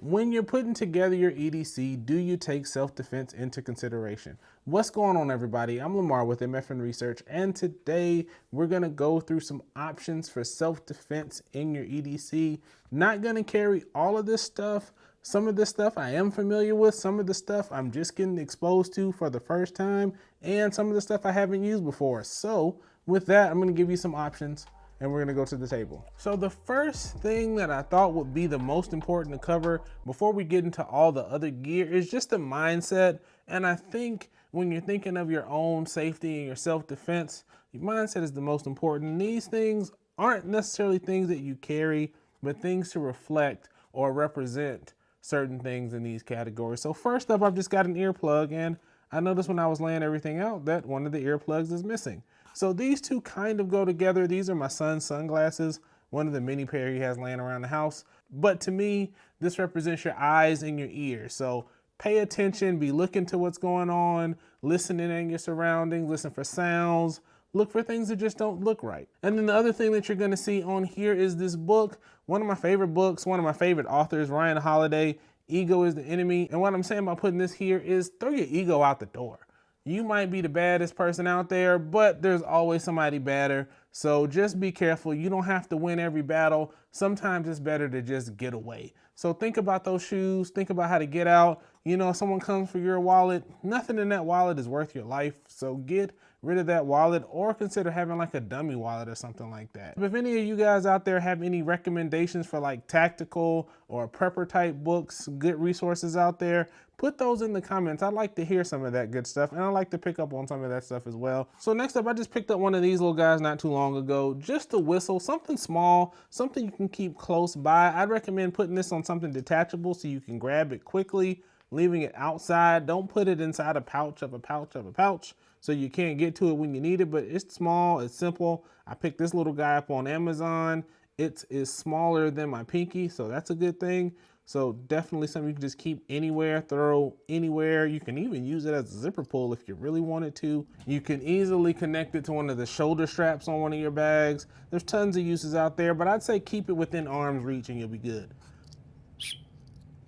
When you're putting together your EDC, do you take self-defense into consideration? What's going on, everybody? I'm Lamar with MFN Research, and today we're gonna go through some options for self-defense in your EDC. Not gonna carry all of this stuff. Some of this stuff I am familiar with, some of the stuff I'm just getting exposed to for the first time, and some of the stuff I haven't used before. So with that, I'm gonna give you some options and we're gonna go to the table. So the first thing that I thought would be the most important to cover before we get into all the other gear is just the mindset. And I think when you're thinking of your own safety and your self-defense, your mindset is the most important. These things aren't necessarily things that you carry, but things to reflect or represent certain things in these categories. So first up, I've just got an earplug, and I noticed when I was laying everything out that one of the earplugs is missing. So these two kind of go together. These are my son's sunglasses, one of the many pair he has laying around the house. But to me, this represents your eyes and your ears. So pay attention, be looking to what's going on, listening in your surroundings, listen for sounds, look for things that just don't look right. And then the other thing that you're gonna see on here is this book, one of my favorite books, one of my favorite authors, Ryan Holiday, Ego is the Enemy. And what I'm saying by putting this here is throw your ego out the door. You might be the baddest person out there, but there's always somebody better. So just be careful. You don't have to win every battle. Sometimes it's better to just get away. So think about those shoes. Think about how to get out. You know, if someone comes for your wallet, nothing in that wallet is worth your life. So get rid of that wallet or consider having like a dummy wallet or something like that. If any of you guys out there have any recommendations for like tactical or prepper type books, good resources out there, put those in the comments. I'd like to hear some of that good stuff, and I'd like to pick up on some of that stuff as well. So next up, I just picked up one of these little guys not too long ago, just a whistle, something small, something you can keep close by. I'd recommend putting this on something detachable so you can grab it quickly, leaving it outside. Don't put it inside a pouch of a pouch of a pouch so you can't get to it when you need it, but it's small, it's simple. I picked this little guy up on Amazon. It is smaller than my pinky, so that's a good thing. So definitely something you can just keep anywhere, throw anywhere. You can even use it as a zipper pull if you really wanted to. You can easily connect it to one of the shoulder straps on one of your bags. There's tons of uses out there, but I'd say keep it within arm's reach and you'll be good.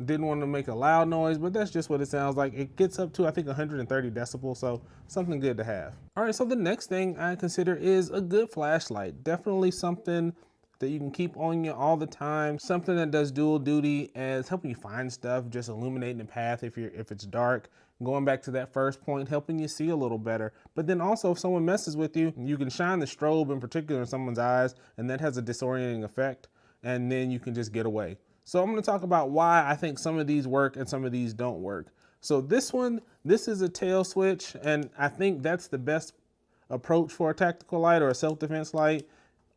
Didn't want to make a loud noise, but that's just what it sounds like. It gets up to, I think, 130 decibels, so something good to have. All right, so the next thing I consider is a good flashlight. Definitely something that you can keep on you all the time. Something that does dual duty as helping you find stuff, just illuminating the path if it's dark. Going back to that first point, helping you see a little better. But then also if someone messes with you, you can shine the strobe in particular in someone's eyes, and that has a disorienting effect, and then you can just get away. So I'm gonna talk about why I think some of these work and some of these don't work. So this is a tail switch, and I think that's the best approach for a tactical light or a self-defense light.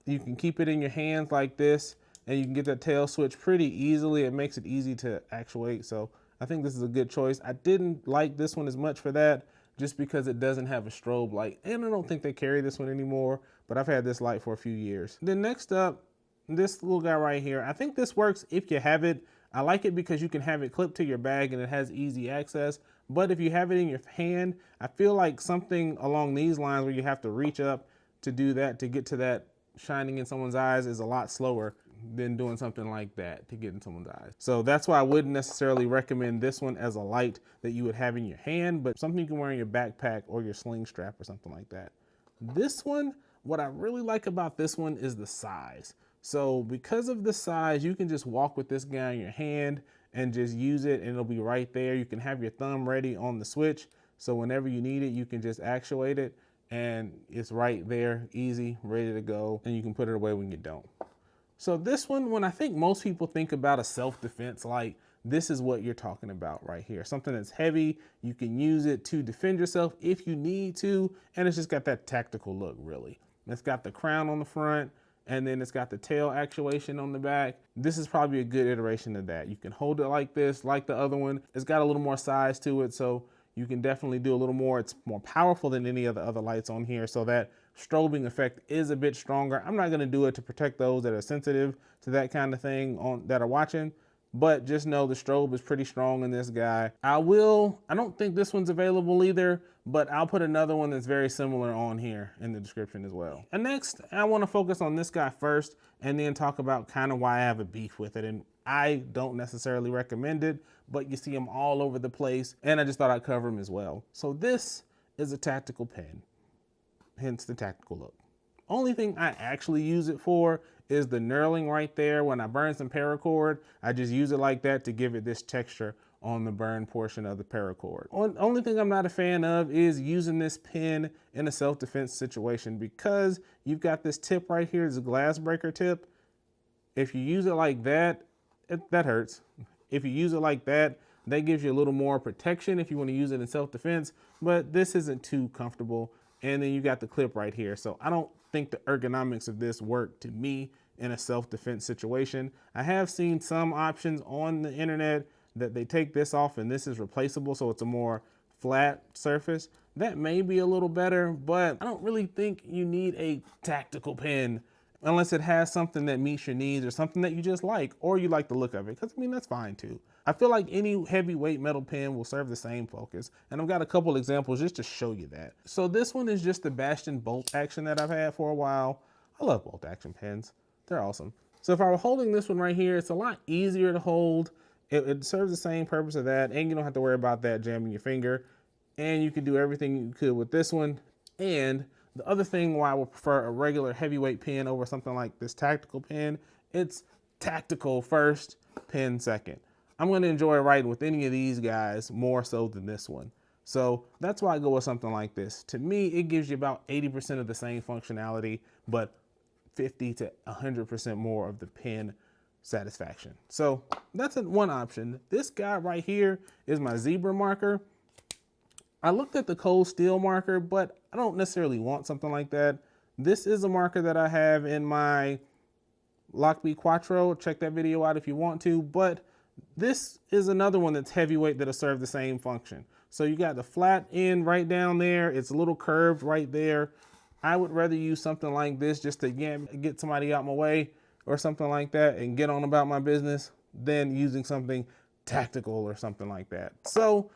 You can keep it in your hands like this, and you can get that tail switch pretty easily. It makes it easy to actuate, so I think this is a good choice. I didn't like this one as much for that, just because it doesn't have a strobe light, and I don't think they carry this one anymore, but I've had this light for a few years. Then next up, this little guy right here. I think this works if you have it. I like it because you can have it clipped to your bag and it has easy access, but if you have it in your hand, I feel like something along these lines where you have to reach up to do that, to get to that shining in someone's eyes, is a lot slower than doing something like that to get in someone's eyes. So that's why I wouldn't necessarily recommend this one as a light that you would have in your hand, but something you can wear in your backpack or your sling strap or something like that. This one, what I really like about this one is the size. So because of the size, you can just walk with this guy in your hand and just use it, and it'll be right there. You can have your thumb ready on the switch, so whenever you need it, you can just actuate it, and it's right there, easy, ready to go, and you can put it away when you don't. So this one, when I think most people think about a self-defense light, this is what you're talking about right here. Something that's heavy, you can use it to defend yourself if you need to, and it's just got that tactical look, really. It's got the crown on the front, and then it's got the tail actuation on the back. This is probably a good iteration of that. You can hold it like this, like the other one. It's got a little more size to it, so you can definitely do a little more. It's more powerful than any of the other lights on here, so that strobing effect is a bit stronger. I'm not gonna do it to protect those that are sensitive to that kind of thing that are watching, but just know the strobe is pretty strong in this guy. I don't think this one's available either, but I'll put another one that's very similar on here in the description as well. And next, I wanna focus on this guy first and then talk about kind of why I have a beef with it and I don't necessarily recommend it, but you see them all over the place, and I just thought I'd cover them as well. So this is a tactical pen, hence the tactical look. Only thing I actually use it for is the knurling right there. When I burn some paracord, I just use it like that to give it this texture on the burn portion of the paracord. Only thing I'm not a fan of is using this pen in a self-defense situation, because you've got this tip right here, it's a glass breaker tip. If you use it like that, that hurts. If you use it like that, that gives you a little more protection if you want to use it in self-defense, but this isn't too comfortable. And then you got the clip right here. So I don't think the ergonomics of this work to me in a self-defense situation. I have seen some options on the internet that they take this off and this is replaceable, so it's a more flat surface. That may be a little better, but I don't really think you need a tactical pen unless it has something that meets your needs or something that you just like, or you like the look of it, because I mean, that's fine too. I feel like any heavyweight metal pen will serve the same focus, and I've got a couple examples just to show you that. So this one is just the Bastion bolt action that I've had for a while. I love bolt action pens, they're awesome. So if I were holding this one right here, it's a lot easier to hold. It serves the same purpose of that, and you don't have to worry about that jamming your finger, and you can do everything you could with this one. And the other thing why I would prefer a regular heavyweight pen over something like this tactical pen, it's tactical first, pen second. I'm going to enjoy writing with any of these guys more so than this one. So that's why I go with something like this. To me, it gives you about 80% of the same functionality, but 50 to 100% more of the pen satisfaction. So that's one option. This guy right here is my zebra marker. I looked at the cold steel marker, but I don't necessarily want something like that. This is a marker that I have in my Lockbee Quattro. Check that video out if you want to, but this is another one that's heavyweight that'll serve the same function. So you got the flat end right down there. It's a little curved right there. I would rather use something like this just to get somebody out my way or something like that and get on about my business than using something tactical or something like that. So,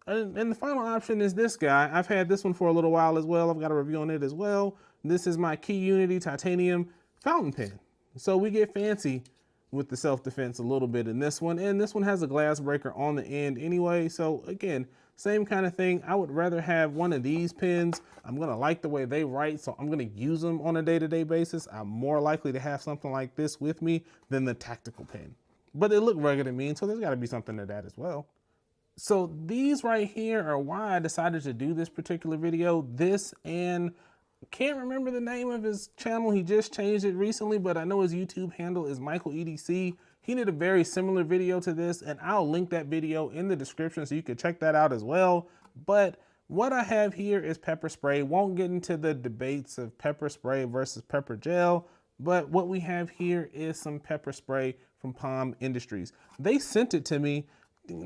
and the final option is this guy. I've had this one for a little while as well. I've got a review on it as well. This is my Key Unity titanium fountain pen. So we get fancy with the self-defense a little bit in this one, and this one has a glass breaker on the end anyway. So again, same kind of thing. I would rather have one of these pens. I'm gonna like the way they write, so I'm gonna use them on a day-to-day basis. I'm more likely to have something like this with me than the tactical pen. But they look rugged and mean, so there's gotta be something to that as well. So these right here are why I decided to do this particular video. This, and can't remember the name of his channel. He just changed it recently, but I know his YouTube handle is Michael EDC. He did a very similar video to this, and I'll link that video in the description so you can check that out as well. But what I have here is pepper spray. Won't get into the debates of pepper spray versus pepper gel, but what we have here is some pepper spray from POM Industries. They sent it to me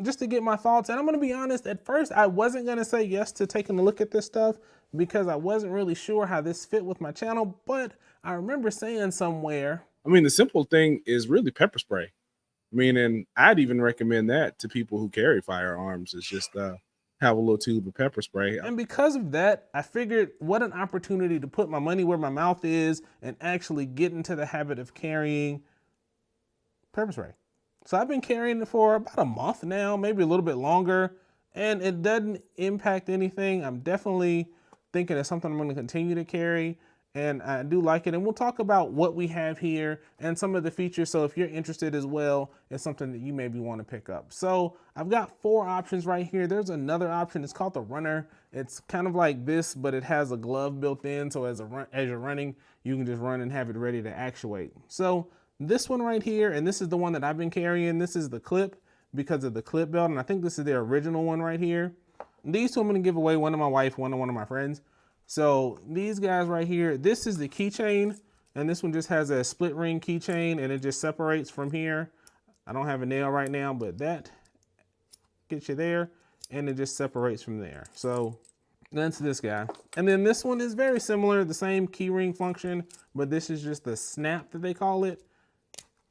just to get my thoughts, and I'm gonna be honest, at first I wasn't gonna say yes to taking a look at this stuff because I wasn't really sure how this fit with my channel, but I remember saying somewhere, I mean, the simple thing is really pepper spray. I mean, and I'd even recommend that to people who carry firearms, is just have a little tube of pepper spray. And because of that, I figured what an opportunity to put my money where my mouth is and actually get into the habit of carrying pepper spray. So I've been carrying it for about a month now, maybe a little bit longer, and it doesn't impact anything. I'm definitely thinking it's something I'm going to continue to carry, and I do like it. And we'll talk about what we have here and some of the features. So if you're interested as well, it's something that you maybe want to pick up. So I've got 4 options right here. There's another option. It's called the runner. It's kind of like this, but it has a glove built in. So as you're running, you can just run and have it ready to actuate. So this one right here, and this is the one that I've been carrying. This is the clip because of the clip belt, and I think this is the original one right here. These two I'm going to give away, one to my wife, one to one of my friends. So these guys right here, this is the keychain, and this one just has a split ring keychain, and it just separates from here. I don't have a nail right now, but that gets you there, and it just separates from there. So that's this guy. And then this one is very similar, the same key ring function, but this is just the snap that they call it.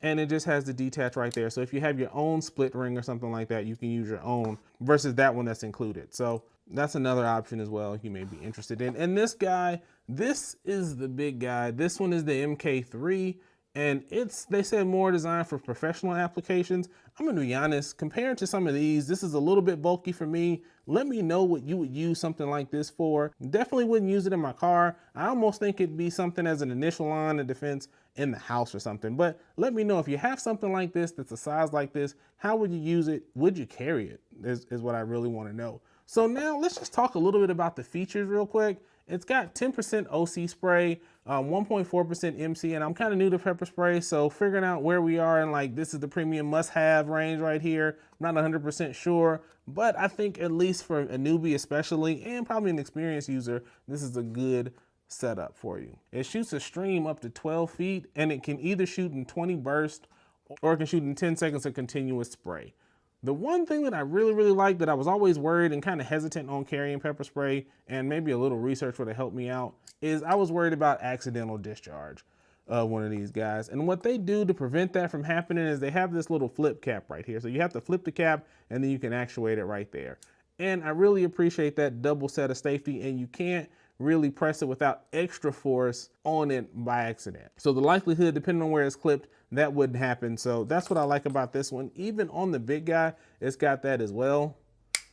And it just has the detach right there. So if you have your own split ring or something like that, you can use your own versus that one that's included. So that's another option as well you may be interested in. And this guy, this is the big guy. This one is the MK3. and they said more designed for professional applications. I'm gonna be honest, compared to some of these, this is a little bit bulky for me. Let me know what you would use something like this for. Definitely wouldn't use it in my car. I almost think it'd be something as an initial line of defense in the house or something. But let me know if you have something like this that's a size like this, how would you use it? Would you carry it? Is what I really want to know. So now let's just talk a little bit about the features real quick. It's got 10% OC spray, 1.4% MC, and I'm kind of new to pepper spray, so figuring out where we are and like this is the premium must-have range right here. I'm not 100% sure, but I think at least for a newbie especially, and probably an experienced user, this is a good setup for you. It shoots a stream up to 12 feet, and it can either shoot in 20 bursts or it can shoot in 10 seconds of continuous spray. The one thing that I really like that I was always worried and kind of hesitant on carrying pepper spray, and maybe a little research would have helped me out, is I was worried about accidental discharge of one of these guys. And what they do to prevent that from happening is they have this little flip cap right here. So you have to flip the cap and then you can actuate it right there. And I really appreciate that double set of safety, and you can't really press it without extra force on it by accident. So the likelihood, depending on where it's clipped, that wouldn't happen. So that's what I like about this one. Even on the big guy, it's got that as well.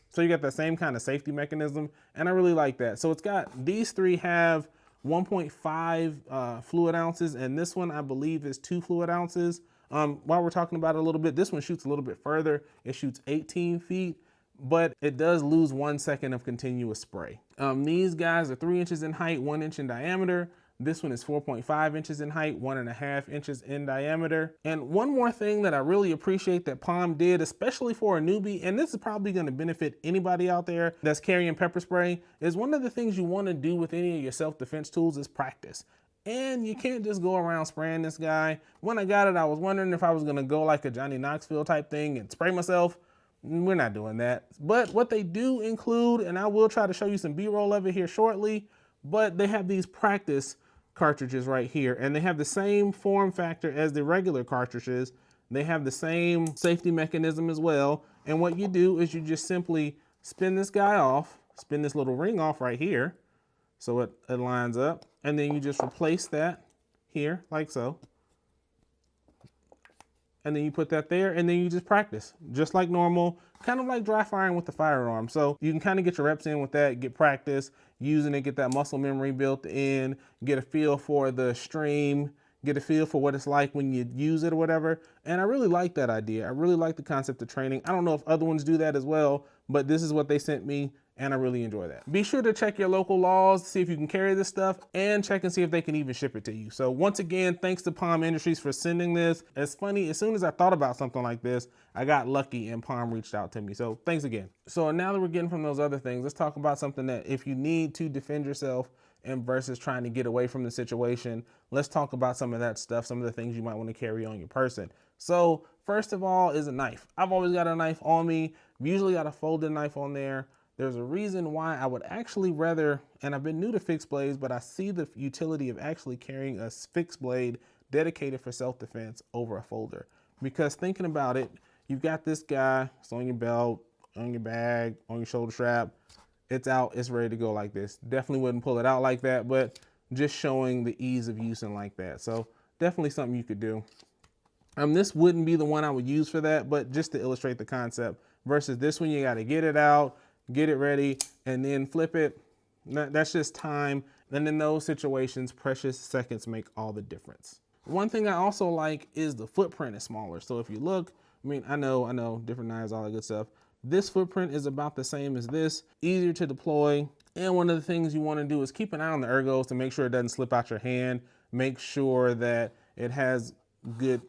So you got that same kind of safety mechanism, and I really like that. So it's got, these three have 1.5 fluid ounces, and this one I believe is 2 fluid ounces. While we're talking about it a little bit, this one shoots a little bit further. It shoots 18 feet, but it does lose 1 second of continuous spray. These guys are 3 inches in height, 1 inch in diameter. This one is 4.5 inches in height, 1.5 inches in diameter. And one more thing that I really appreciate that POM did, especially for a newbie, and this is probably gonna benefit anybody out there that's carrying pepper spray, is one of the things you wanna do with any of your self-defense tools is practice. And you can't just go around spraying this guy. When I got it, I was wondering if I was gonna go like a Johnny Knoxville type thing and spray myself. We're not doing that. But what they do include, and I will try to show you some B-roll of it here shortly, but they have these practice cartridges right here, and they have the same form factor as the regular cartridges. They have the same safety mechanism as well. And what you do is you just simply spin this guy off, spin this little ring off right here, so it lines up, and then you just replace that here like so. And then you put that there, and then you just practice just like normal, kind of like dry firing with the firearm. So you can kind of get your reps in with that, get practice using it, get that muscle memory built in, get a feel for the stream, get a feel for what it's like when you use it or whatever. And I really like that idea. I really like the concept of training. I don't know if other ones do that as well, but this is what they sent me, and I really enjoy that. Be sure to check your local laws to see if you can carry this stuff, and check and see if they can even ship it to you. So once again, thanks to POM Industries for sending this. It's funny, as soon as I thought about something like this, I got lucky and POM reached out to me. So thanks again. So now that we're getting from those other things, let's talk about something that if you need to defend yourself and versus trying to get away from the situation, let's talk about some of that stuff, some of the things you might want to carry on your person. So first of all is a knife. I've always got a knife on me, usually got a folded knife on there. There's a reason why I would actually rather, and I've been new to fixed blades, but I see the utility of actually carrying a fixed blade dedicated for self-defense over a folder. Because thinking about it, you've got this guy, it's on your belt, on your bag, on your shoulder strap, it's out, it's ready to go like this. Definitely wouldn't pull it out like that, but just showing the ease of using like that. So definitely something you could do. This wouldn't be the one I would use for that, but just to illustrate the concept, versus this one, you got to get it out, get it ready, and then flip it. That's just time. And in those situations, precious seconds make all the difference. One thing I also like is the footprint is smaller. So if you look, I mean, I know, different knives, all that good stuff. This footprint is about the same as this, easier to deploy. And one of the things you want to do is keep an eye on the ergos to make sure it doesn't slip out your hand. Make sure that it has good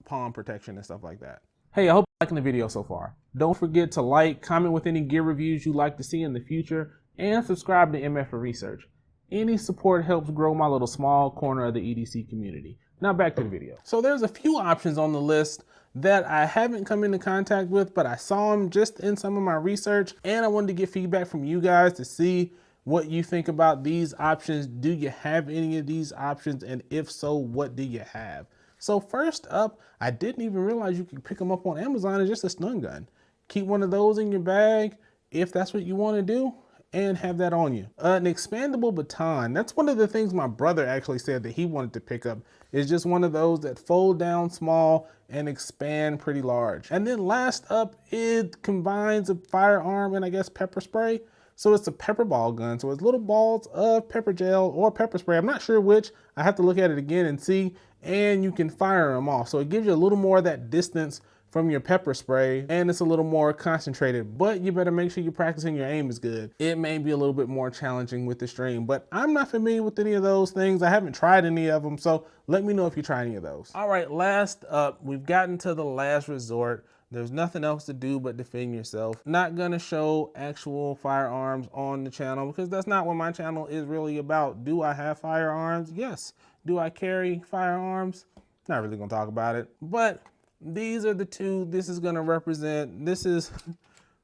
palm protection and stuff like that. Hey, I hope you're liking the video so far. Don't forget to like, comment with any gear reviews you'd like to see in the future, and subscribe to MF for Research. Any support helps grow my little small corner of the EDC community. Now back to the video. So there's a few options on the list that I haven't come into contact with, but I saw them just in some of my research, and I wanted to get feedback from you guys to see what you think about these options. Do you have any of these options? And if so, what do you have? So first up, I didn't even realize you could pick them up on Amazon as just a stun gun. Keep one of those in your bag if that's what you want to do. and have that on you. An expandable baton. That's one of the things my brother actually said that he wanted to pick up. It's just one of those that fold down small and expand pretty large. And then last up, it combines a firearm and I guess pepper spray. So it's a pepper ball gun. So it's little balls of pepper gel or pepper spray. I'm not sure which. I have to look at it again and see. And you can fire them off. So it gives you a little more of that distance from your pepper spray, and it's a little more concentrated, but you better make sure you're practicing your aim is good. It may be a little bit more challenging with the stream, but I'm not familiar with any of those things. I haven't tried any of them, so let me know if you try any of those. All right, last up, we've gotten to the last resort. There's nothing else to do but defend yourself. Not gonna show actual firearms on the channel because that's not what my channel is really about. Do I have firearms? Yes. Do I carry firearms? Not really gonna talk about it, but these are the two. This is gonna represent, this is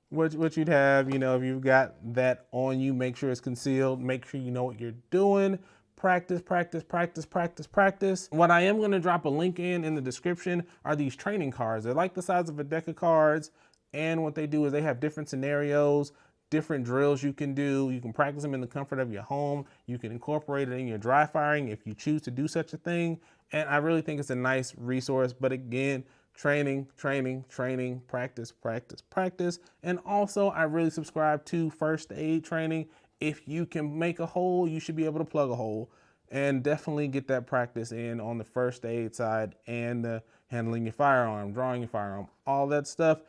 what you'd have, you know, if you've got that on you, make sure it's concealed, make sure you know what you're doing. Practice, practice, practice, practice, practice. What I am gonna drop a link in the description are these training cards. They're like the size of a deck of cards. And what they do is they have different scenarios, different drills you can do. You can practice them in the comfort of your home. You can incorporate it in your dry firing if you choose to do such a thing. And I really think it's a nice resource, but again, training, training, training, practice, practice, practice. And also I really subscribe to first aid training. If you can make a hole, you should be able to plug a hole, and definitely get that practice in on the first aid side and handling your firearm, drawing your firearm, all that stuff.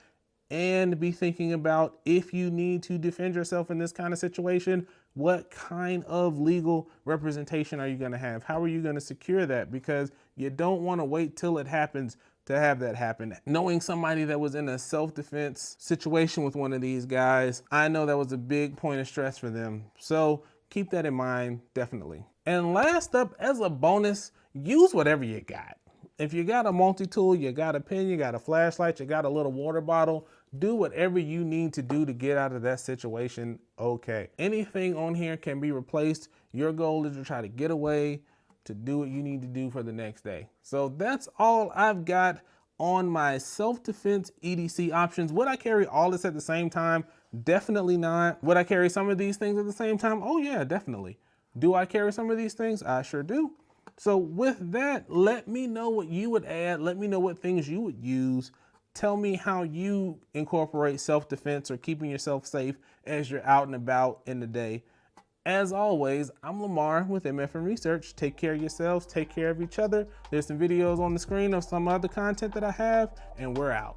And be thinking about if you need to defend yourself in this kind of situation, what kind of legal representation are you going to have? How are you going to secure that? Because you don't want to wait till it happens to have that happen. Knowing somebody that was in a self-defense situation with one of these guys, I know that was a big point of stress for them. So keep that in mind, definitely. And last up, as a bonus, use whatever you got. If you got a multi-tool, you got a pen, you got a flashlight, you got a little water bottle, do whatever you need to do to get out of that situation okay. Anything on here can be replaced. Your goal is to try to get away, to do what you need to do for the next day. So that's all I've got on my self-defense EDC options. Would I carry all this at the same time? Definitely not. Would I carry some of these things at the same time? Oh yeah, definitely. Do I carry some of these things? I sure do. So with that, let me know what you would add. Let me know what things you would use. Tell me how you incorporate self-defense or keeping yourself safe as you're out and about in the day. As always, I'm Lamar with MF Research. Take care of yourselves, take care of each other. There's some videos on the screen of some other content that I have, and we're out.